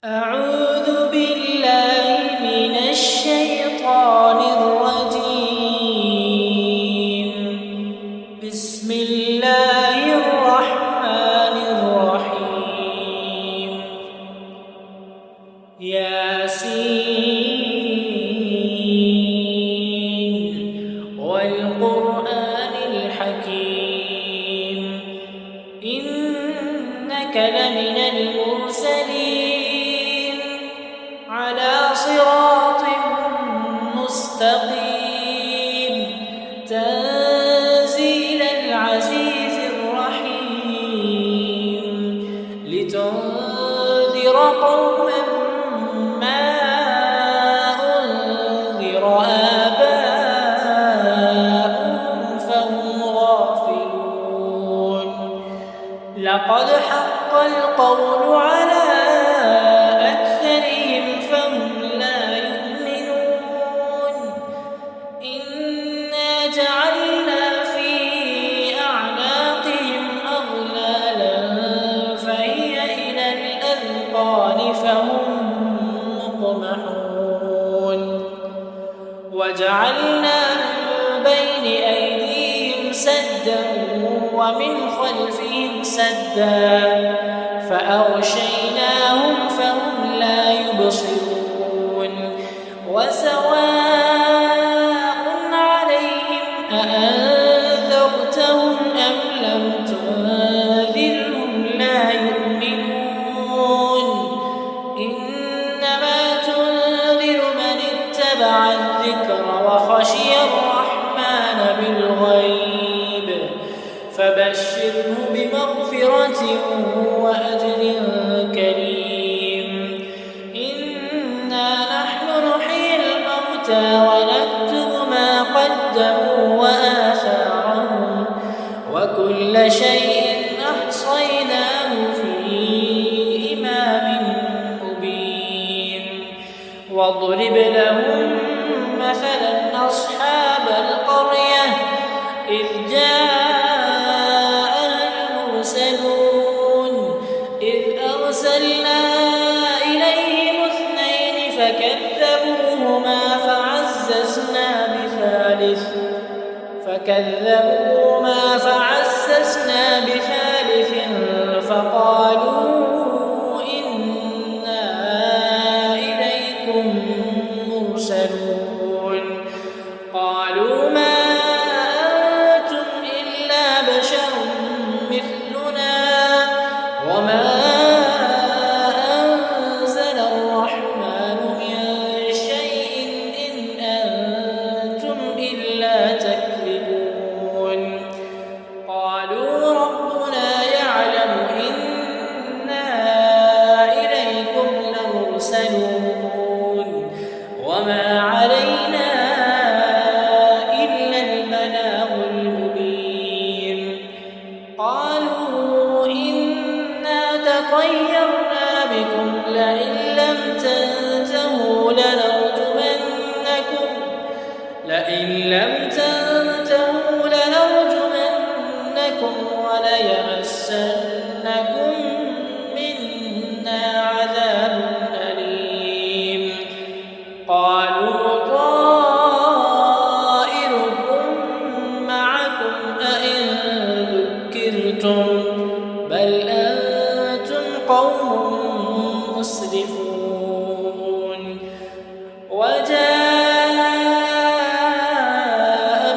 أعوذ بالله من الشيطان الرجيم. بسم الله الرحمن الرحيم. ياسين والقرآن الحكيم إنك لمن المرسلين على صراط مستقيم تنزيل العزيز الرحيم لتنذر قوما ما أنذر آباؤهم فهم غافلون. لقد حق القول على أكثرهم فهم لا يؤمنون. إنا جعلنا في أعناقهم أغلالا فهي إلى الأذقان فهم مقمحون. وجعلنا من بين أيديهم سدا ومن خلفهم سدا فأغشيناهم فهم لا يبصرون. وسواء عليهم أأنذرتهم أم لم تنذرهم لا يؤمنون. إنما تنذر من اتبع الذكر وخشي الرحمن بالغيب فبشره بمغفرة وأجر كريم. إنا نحن نحيي الموتى ونكتب ما قدموا وآثارهم وكل شيء أحصيناه في إمام مبين. واضرب لهم مثلا أصحاب القرية إذ أرسلنا إليهم اثنين فكذبوهما فعززنا بثالث فقالوا إنا إليكم مرسلون. قالوا ما أنتم إلا بشر مثلنا وما أنزل الرحمن من شيء إن أنتم إلا تكذبون. قالوا ربنا يعلم إنا إليكم لمرسلون وما علينا إلا البلاغ المبين. قالوا إنا تطيرنا بكم لئن لم تنتهوا لنرجمنكم وليمسنكم منا عذاب أليم. قالوا طائركم معكم أئن ذكرتم بل أنتم قوم مسرفون. وجاء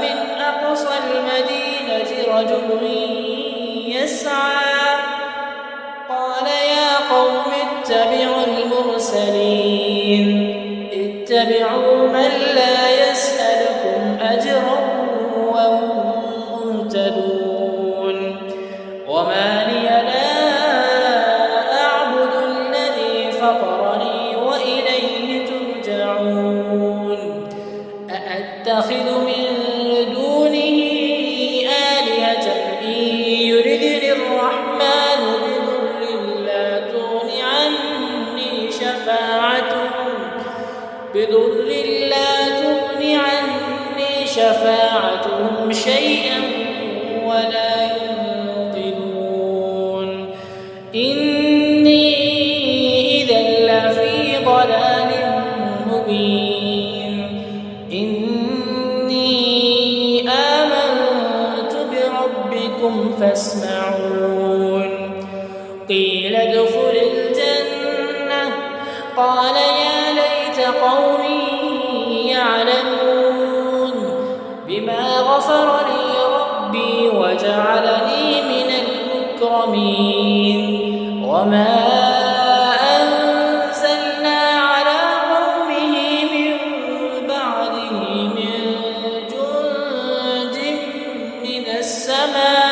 من أقصى المدينة رجل يسعى قال يا قوم اتبعوا المرسلين اتبعوا من لا يسألكم أجرا وهم مهتدون. وما لي لا أعبد الذي فطرني وإليه ترجعون. أأتخذ من دونه آلهة إن يردني الرحمن بضر لا تغن عني شفاعتهم شيئا ولا ينقذون. إني إذا ضلال مبين إني آمنت بربكم فاسمعون قيل ادخل الجنة قال يا ليت قومي يعلمون بما غفر لي ربي وجعلني من المكرمين وما أنزلنا على قومه من بعده من جند من السماء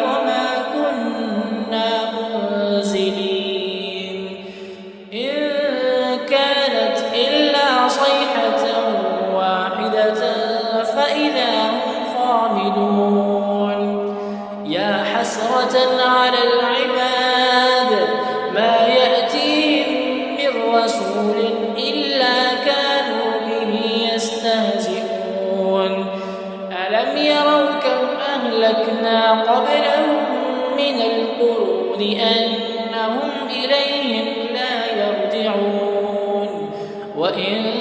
وما كنا منزلين إن كانت إلا صيحة واحدة فإذا هم خامدون يا حسرة على العباد ما يأتيهم من رسول إلا كانوا به يستهزئون ألم يروا كم أهلكنا قبلهم من القرون أنهم إليهم لا يرجعون وإن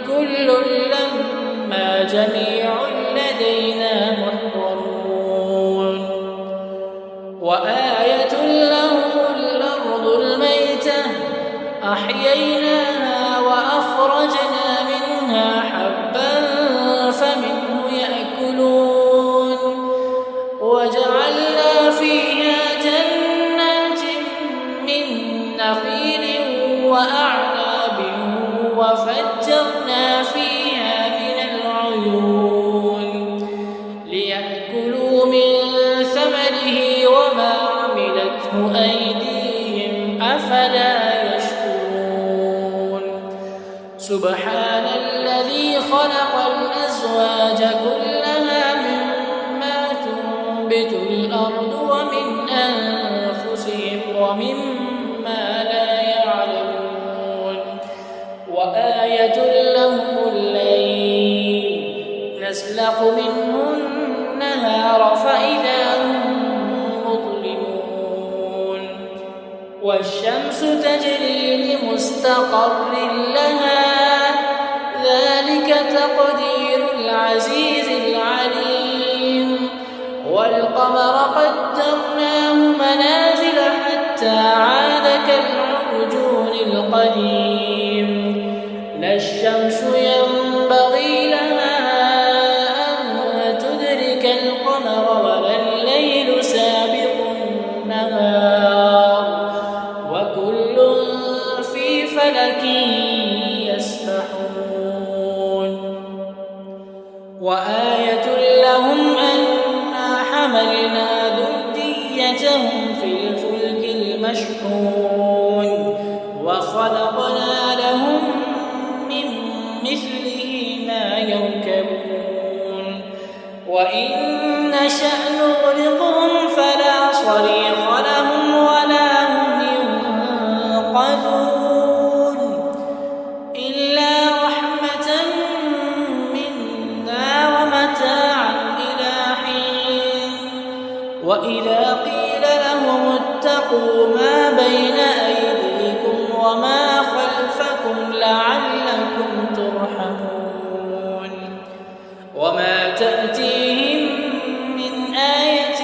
كل لما جميع لدينا محضرون وآية لهم الأرض الميتة أحييناها وأخرجنا منها حبا فمنه يأكلون وجعلنا فيها جنات من نخيل وأعناب وفجرنا فيها من العيون ليأكلوا من ثمره وما عملته أيديهم أفلا يشكرون سبحان الذي خلق الأزواج كلها مما تنبت الأرض ومن أنفسهم ومما لا يعلمون وآية لهم الليل نسلخ منه النهار فإذا هم مظلمون والشمس تجري لمستقر لها ذلك تقدير العزيز العليم والقمر قدرناه منازل حتى عاد كالعرجون القديم لا الشمس ينبغي لها أن تدرك القمر ولا الليل سابق النهار وكل في فلك يسبحون وآية لهم أنا حملنا ذريتهم في الفلك المشحون وخلقنا لهم من مثله ما يركبون وإن نشأ نغرقهم فلا صريخ لهم ولا هم ينقذون إلا رحمة منا ومتاعا إلى حين وإذا قيل لهم اتقوا ما بين أيديكم وما خلفكم لعلكم ترحمون وما تأتيهم من آية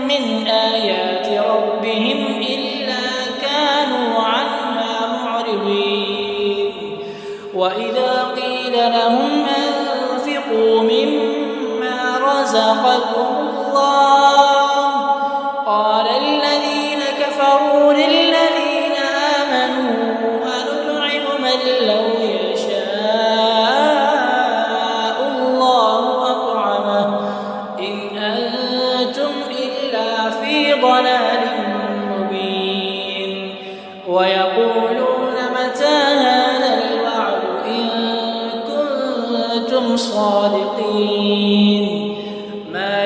من آيات ربهم إلا كانوا عنها معرضين وإذا قيل لهم أنفقوا مما رزقكم الله قال الذين كفروا للذين آمنوا أنطعم من لو يشاء الله أطعمه إن أنتم إلا في ضلال مبين ويقولون متى هذا الوعد إن كنتم صادقين ما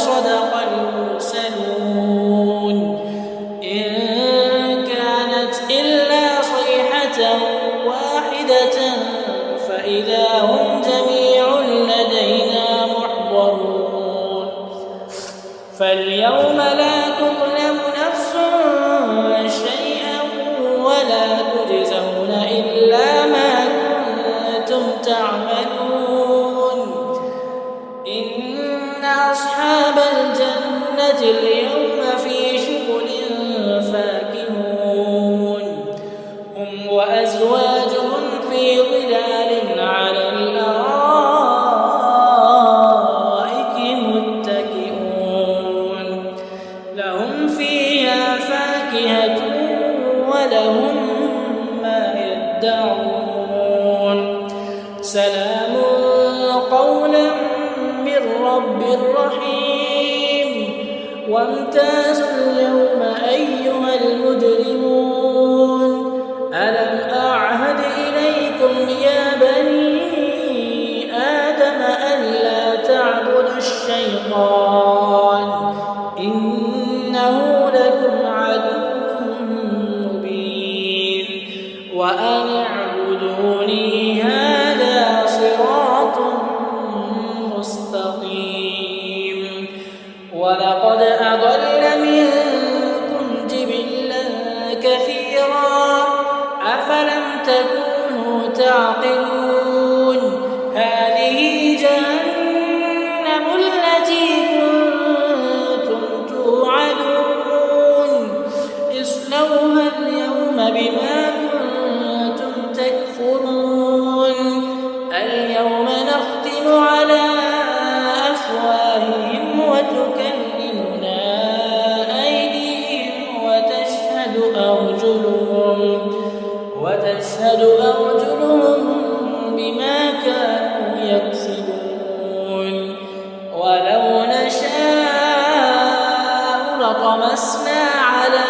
وصدق المرسلون إن كانت إلا صيحة واحدة فإذا هم جميع لدينا محضرون فاليوم لا تظلم نفس شيئا ولا تجزون إلا ما كنتم تعملون إن أصحاب الجنة اليوم في شغل فاكهون هم وأزواجهم في ظلال على الأرائك متكئون لهم فيها فاكهة ولهم ما يدعون سلام قولا من رب رحيم وامتازوا اليوم أيها المجرمون ألم أعهد إليكم يا بني آدم ألا تعبدوا الشيطان إنه لكم عدو مبين وأن اعبدوني هذا صراط مستقيم ولقد أضل منكم جبلا كثيرا أفلم تكونوا تعقلون هذه جهنم التي كنتم توعدون اصلوها اليوم بما كنتم تكفرون اليوم نختم على أفواههم وتكلمنا أيديهم وتشهد أرجلهم بما كانوا يكسبون ولو نشاء لطمسنا على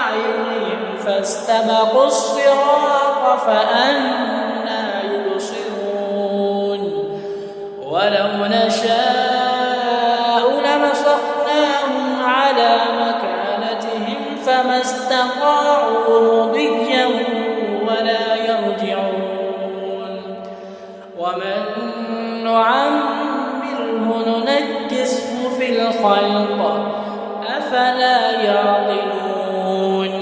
أعينهم فاستبقوا الصراط فأنى يبصرون ولو نشاء لمسخناهم على مكانتهم فما استطاعوا مضيا ولا يرجعون ومن نعمره ننكسه في الخلق أفلا يعقلون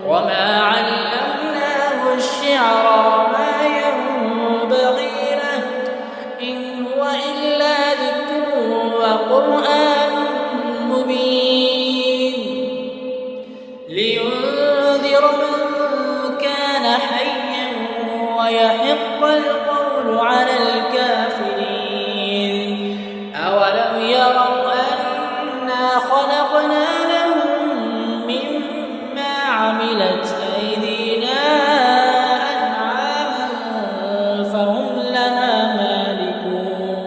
وما علمناه الشعر ما ينبغي له إن هو إلا ذكر وقرآن مبين لينذر من كان حيا ويحق القول على الكافرين أولم يروا أنا خلقنا لهم مما عملت أيدينا أنعاما فهم لها مالكون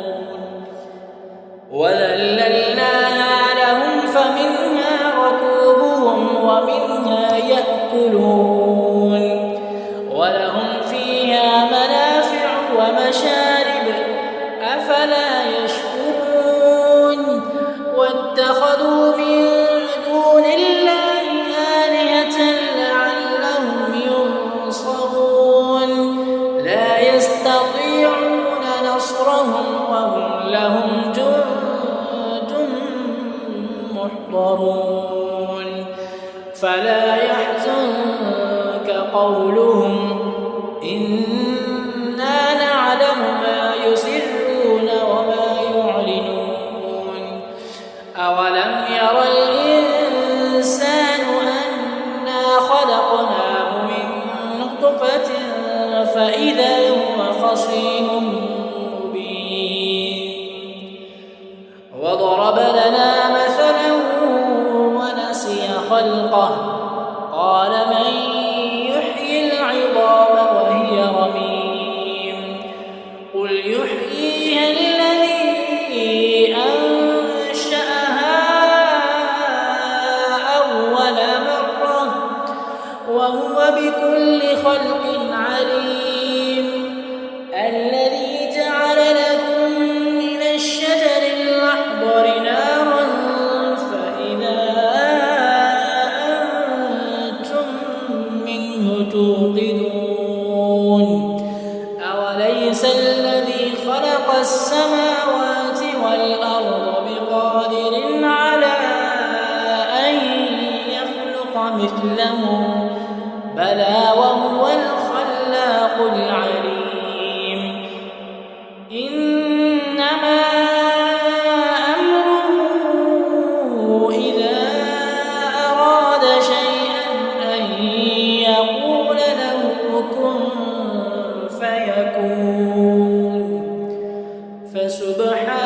وذللناها لهم فمنها ركوبهم ومنها يأكلون ولهم فيها منافع ومشارب أفلا يشكرون واتخذوا من دون الله آلهة لعلهم ينصرون لا يستطيعون نصرهم وهم لهم جند محضرون فلا يحزنك قولهم إنا نعلم ما يسرون وما يعلنون أولم ير الإنسان أنا خلقناه من نطفة فإذا هو خصيم مبين وضرب لنا مثلا ونسي خلقه قال من يحيي العظام وهي رميم قل يحييها الذي أنشأها أول مرة وهو بكل خلق عليم الذي جعل لكم من الشجر الأخضر نارا مثله بلى وهو الخلاق العليم إنما أمره إذا أراد شيئا أن يقول له كن فيكون فسبحان